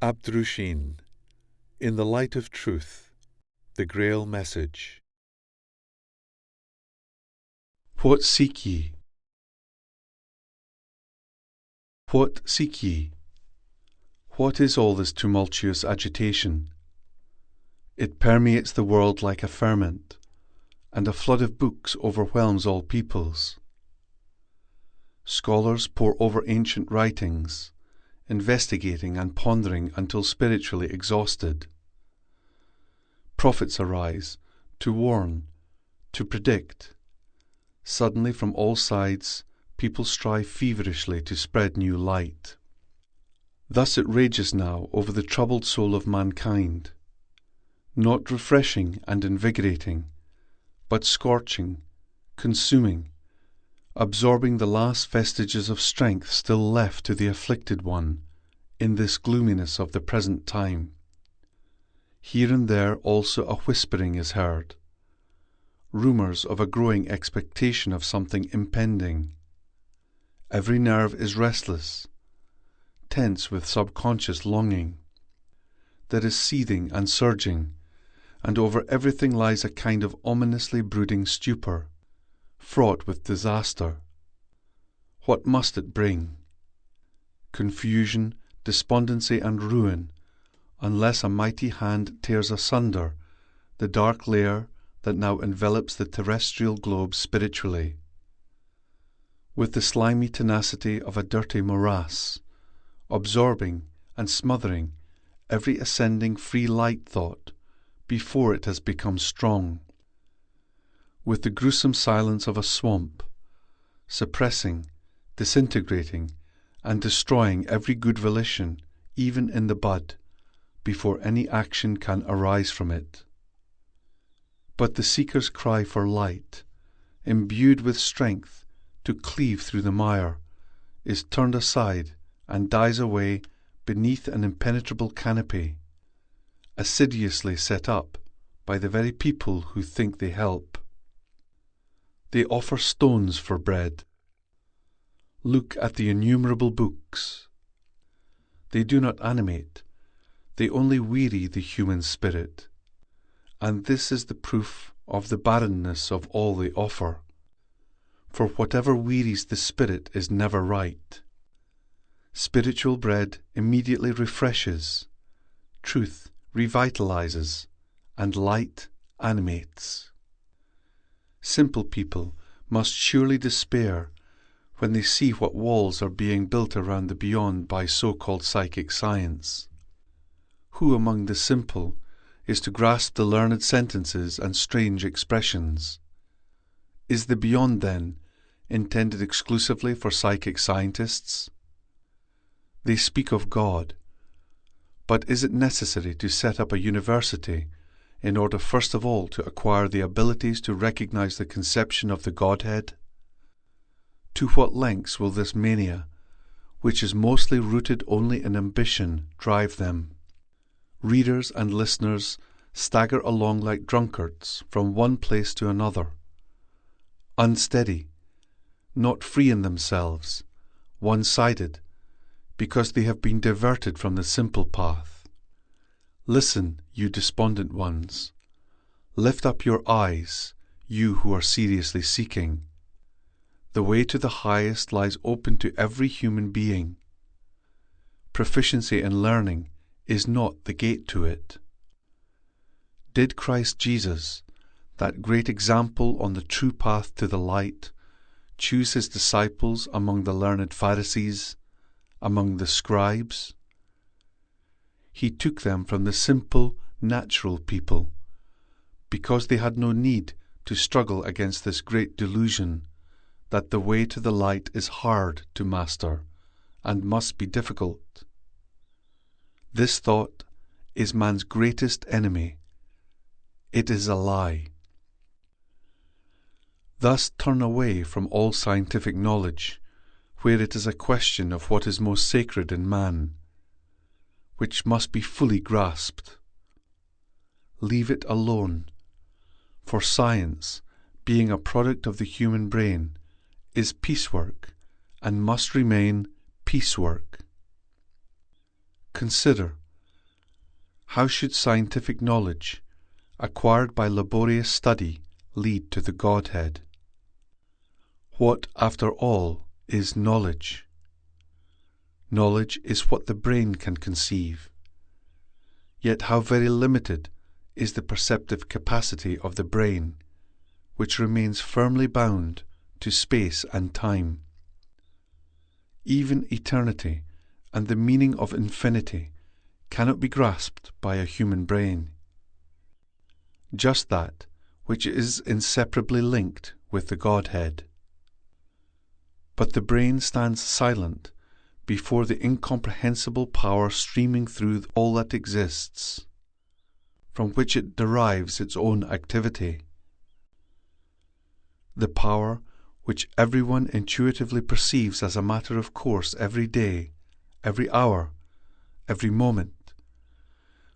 abd-ru-shin, in the light of truth, the Grail message. What seek ye? What seek ye? What is all this tumultuous agitation? It permeates the world like a ferment, and a flood of books overwhelms all peoples. Scholars pore over ancient writings, investigating and pondering until spiritually exhausted. Prophets arise to warn, to predict. Suddenly from all sides people strive feverishly to spread new light. Thus it rages now over the troubled soul of mankind, not refreshing and invigorating, but scorching, consuming, absorbing the last vestiges of strength still left to the afflicted one in this gloominess of the present time. Here and there also a whispering is heard, rumours of a growing expectation of something impending. Every nerve is restless, tense with subconscious longing. There is seething and surging, and over everything lies a kind of ominously brooding stupor, fraught with disaster. What must it bring? Confusion, despondency and ruin, unless a mighty hand tears asunder the dark layer that now envelops the terrestrial globe spiritually. With the slimy tenacity of a dirty morass, absorbing and smothering every ascending free light thought before it has become strong. With the gruesome silence of a swamp, suppressing, disintegrating, and destroying every good volition, even in the bud, before any action can arise from it. But the seeker's cry for light, imbued with strength to cleave through the mire, is turned aside and dies away beneath an impenetrable canopy, assiduously set up by the very people who think they help. They offer stones for bread. Look at the innumerable books. They do not animate, they only weary the human spirit, and this is the proof of the barrenness of all they offer, for whatever wearies the spirit is never right. Spiritual bread immediately refreshes, truth revitalizes, and light animates. Simple people must surely despair when they see what walls are being built around the beyond by so-called psychic science. Who among the simple is to grasp the learned sentences and strange expressions? Is the beyond, then, intended exclusively for psychic scientists? They speak of God, but is it necessary to set up a university in order first of all to acquire the abilities to recognize the conception of the Godhead? To what lengths will this mania, which is mostly rooted only in ambition, drive them? Readers and listeners stagger along like drunkards from one place to another, unsteady, not free in themselves, one-sided, because they have been diverted from the simple path. Listen, you despondent ones. Lift up your eyes, you who are seriously seeking. The way to the highest lies open to every human being. Proficiency in learning is not the gate to it. Did Christ Jesus, that great example on the true path to the light, choose his disciples among the learned Pharisees, among the scribes? He took them from the simple, natural people, because they had no need to struggle against this great delusion that the way to the light is hard to master and must be difficult. This thought is man's greatest enemy. It is a lie. Thus turn away from all scientific knowledge, where it is a question of what is most sacred in man, which must be fully grasped. Leave it alone, for science, being a product of the human brain, is piecework and must remain piecework. Consider How should scientific knowledge, acquired by laborious study, lead to the Godhead? What, after all, is knowledge? Knowledge is what the brain can conceive. Yet how very limited is the perceptive capacity of the brain, which remains firmly bound to space and time. Even eternity and the meaning of infinity cannot be grasped by a human brain. Just that which is inseparably linked with the Godhead. But the brain stands silent before the incomprehensible power streaming through all that exists, from which it derives its own activity. The power which everyone intuitively perceives as a matter of course every day, every hour, every moment,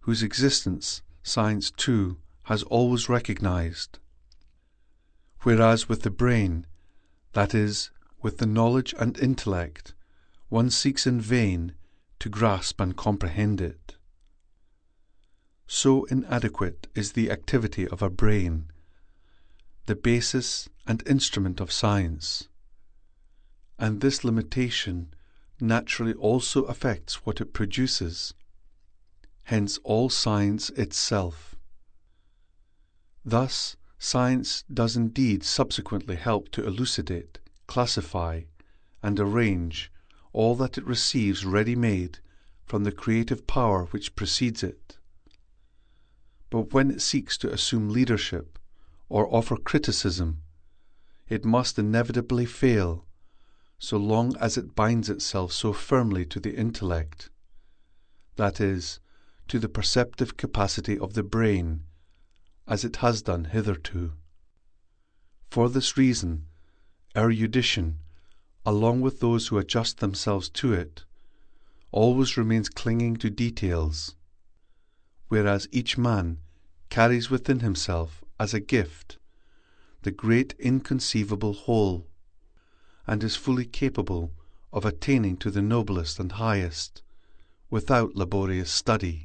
whose existence science too has always recognized. Whereas with the brain, that is, with the knowledge and intellect, one seeks in vain to grasp and comprehend it. So inadequate is the activity of a brain, the basis and instrument of science, and this limitation naturally also affects what it produces, hence all science itself. Thus, science does indeed subsequently help to elucidate, classify, and arrange all that it receives ready-made from the creative power which precedes it. But when it seeks to assume leadership or offer criticism, it must inevitably fail, so long as it binds itself so firmly to the intellect, that is, to the perceptive capacity of the brain, as it has done hitherto. For this reason, erudition, along with those who adjust themselves to it, always remains clinging to details, whereas each man carries within himself as a gift the great inconceivable whole, and is fully capable of attaining to the noblest and highest, without laborious study.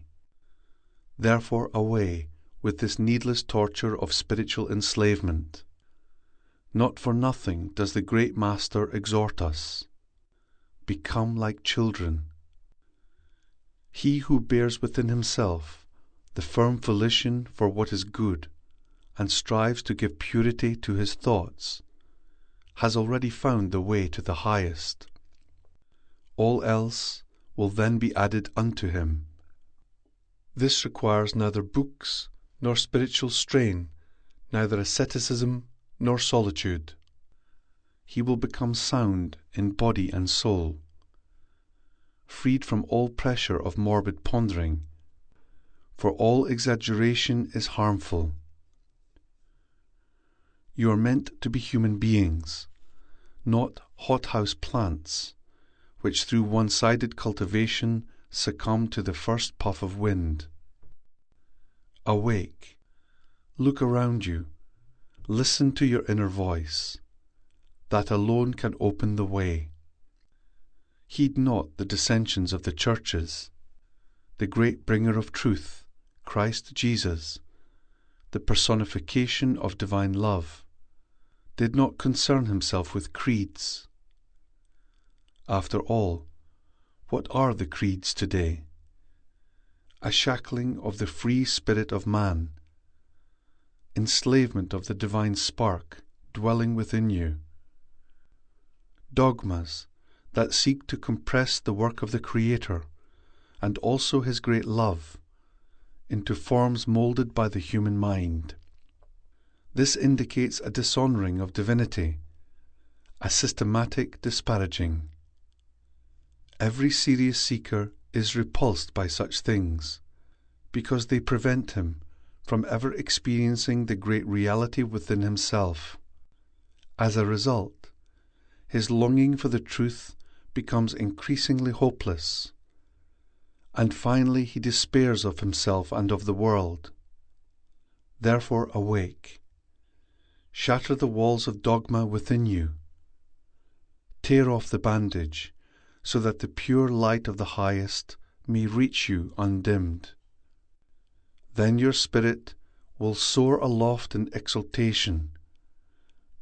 Therefore away with this needless torture of spiritual enslavement. Not for nothing does the great Master exhort us, become like children. He who bears within himself the firm volition for what is good, and strives to give purity to his thoughts, has already found the way to the highest. All else will then be added unto him. This requires neither books, nor spiritual strain, neither asceticism, nor solitude. He will become sound in body and soul, freed from all pressure of morbid pondering, for all exaggeration is harmful. You are meant to be human beings, not hothouse plants, which through one-sided cultivation succumb to the first puff of wind. Awake, look around you, listen to your inner voice. That alone can open the way. Heed not the dissensions of the churches. The great bringer of truth, Christ Jesus, the personification of divine love, did not concern himself with creeds. After all, what are the creeds today? A shackling of the free spirit of man, enslavement of the divine spark dwelling within you, dogmas that seek to compress the work of the Creator and also his great love into forms moulded by the human mind. This indicates a dishonouring of divinity, a systematic disparaging. Every serious seeker is repulsed by such things, because they prevent him from ever experiencing the great reality within himself. As a result, his longing for the truth becomes increasingly hopeless, and finally he despairs of himself and of the world. Therefore awake. Shatter the walls of dogma within you. Tear off the bandage, so that the pure light of the highest may reach you undimmed. Then your spirit will soar aloft in exultation,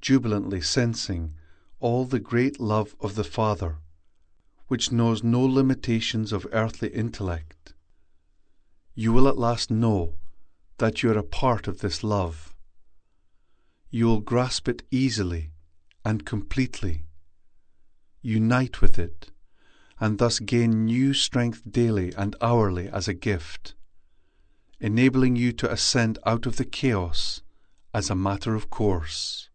jubilantly sensing all the great love of the Father, which knows no limitations of earthly intellect. You will at last know that you are a part of this love. You will grasp it easily and completely, unite with it, and thus gain new strength daily and hourly as a gift, enabling you to ascend out of the chaos as a matter of course.